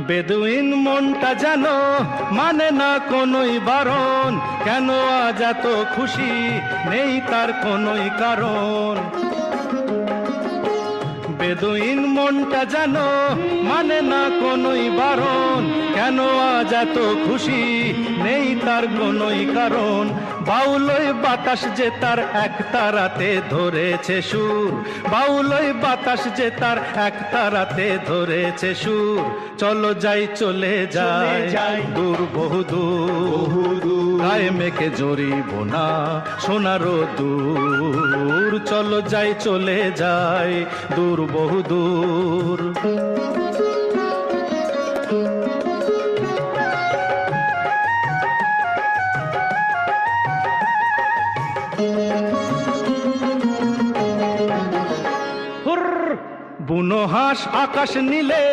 বেদুইন মনটা যেন মানে না কোনোই বারণ, কেন আজ এত খুশি নেই তার কোনোই কারণ। বেদুইন মনটা যেন মানে না কোনোই বারণ, কেন আজ এত খুশি নেই তার কোনোই কারণ। বাউলই বাতাস যে তার এক তারাতে ধরেছে সুর, বাউলই বাতাস যে তার এক তারাতে ধরেছে সুর। চলো যাই চলে যাই দূর বহুদূর, গায়ে মেখে জড়িব না সোনারো দূর। চলো যাই চলে যাই দূর বহুদূর। বুনো হাঁস আকাশ নীলে